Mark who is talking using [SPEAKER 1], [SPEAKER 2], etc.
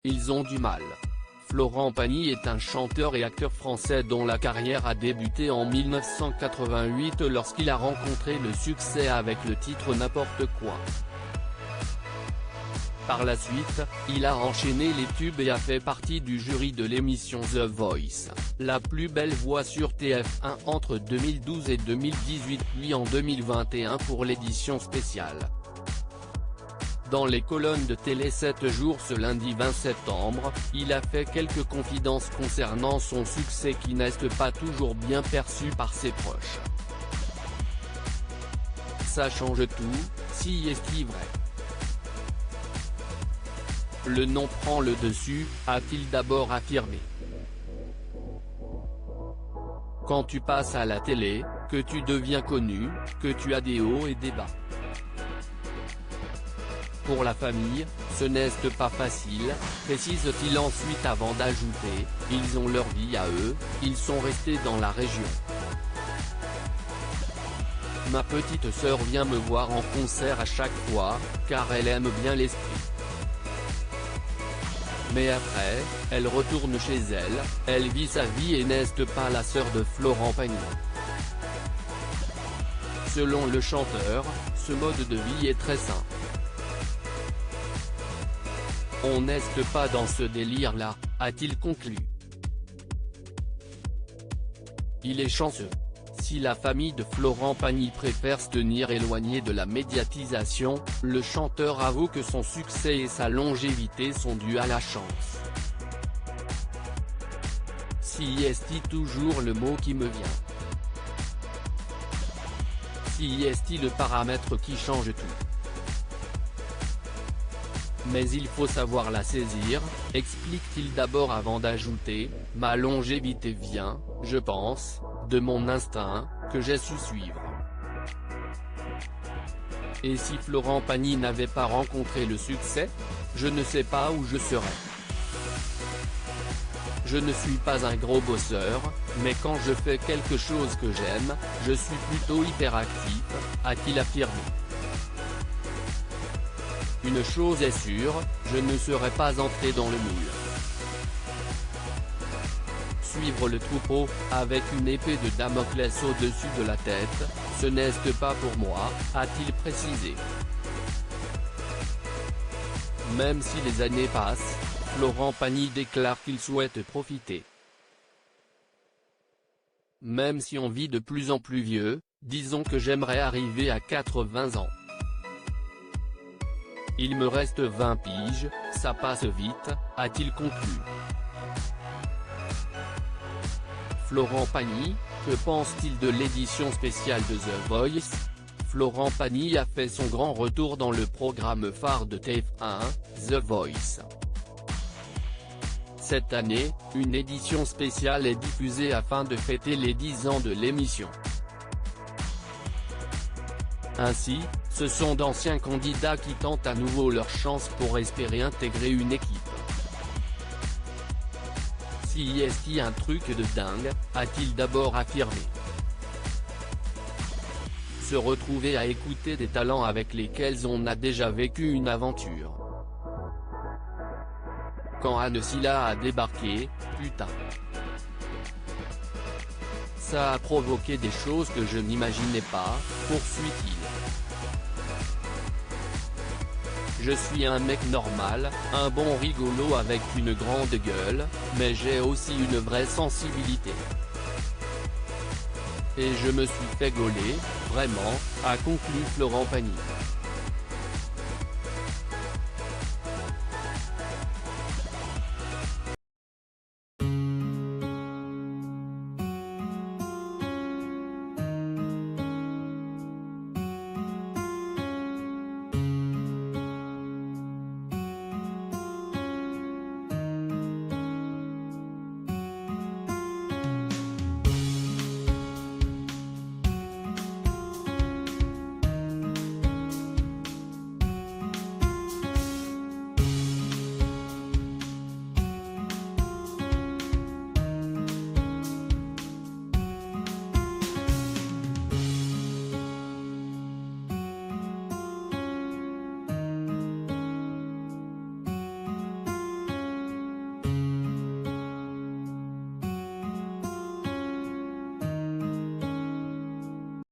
[SPEAKER 1] ils ont du mal. Florent Pagny est un chanteur et acteur français dont la carrière a débuté en 1988 lorsqu'il a rencontré le succès avec le titre N'importe quoi. Par la suite, il a enchaîné les tubes et a fait partie du jury de l'émission The Voice, la plus belle voix sur TF1 entre 2012 et 2018 puis en 2021 pour l'édition spéciale. Dans les colonnes de Télé 7 jours ce lundi 20 septembre, il a fait quelques confidences concernant son succès qui n'est pas toujours bien perçu par ses proches. Ça change tout, si est-il vrai. Le nom prend le dessus, a-t-il d'abord affirmé. Quand tu passes à la télé, que tu deviens connu, que tu as des hauts et des bas. Pour la famille, ce n'est pas facile, précise-t-il ensuite avant d'ajouter, ils ont leur vie à eux, ils sont restés dans la région. Ma petite sœur vient me voir en concert à chaque fois, car elle aime bien l'esprit. Mais après, elle retourne chez elle, elle vit sa vie et n'est pas la sœur de Florent Pagny. Selon le chanteur, ce mode de vie est très sain. On n'est pas dans ce délire-là, a-t-il conclu. Il est chanceux. Si la famille de Florent Pagny préfère se tenir éloigné de la médiatisation, le chanteur avoue que son succès et sa longévité sont dus à la chance. Si est-il toujours le mot qui me vient. Si est-il le paramètre qui change tout. Mais il faut savoir la saisir, explique-t-il d'abord avant d'ajouter, ma longévité vient, je pense, de mon instinct, que j'ai su suivre. Et si Florent Pagny n'avait pas rencontré le succès, je ne sais pas où je serais. Je ne suis pas un gros bosseur, mais quand je fais quelque chose que j'aime, je suis plutôt hyperactif, a-t-il affirmé. Une chose est sûre, je ne serai pas entré dans le moule. Suivre le troupeau, avec une épée de Damoclès au-dessus de la tête, ce n'est pas pour moi, a-t-il précisé. Même si les années passent, Florent Pagny déclare qu'il souhaite profiter. Même si on vit de plus en plus vieux, disons que j'aimerais arriver à 80 ans. Il me reste 20 piges, ça passe vite, a-t-il conclu. Florent Pagny, que pense-t-il de l'édition spéciale de The Voice? Florent Pagny a fait son grand retour dans le programme phare de TF1, The Voice. Cette année, une édition spéciale est diffusée afin de fêter les 10 ans de l'émission. Ainsi, ce sont d'anciens candidats qui tentent à nouveau leur chance pour espérer intégrer une équipe. Si est-il un truc de dingue, a-t-il d'abord affirmé. Se retrouver à écouter des talents avec lesquels on a déjà vécu une aventure. Quand Anne Silla a débarqué, putain. Ça a provoqué des choses que je n'imaginais pas, poursuit-il. Je suis un mec normal, un bon rigolo avec une grande gueule, mais j'ai aussi une vraie sensibilité. Et je me suis fait gauler, vraiment, a conclu Florent Pagny.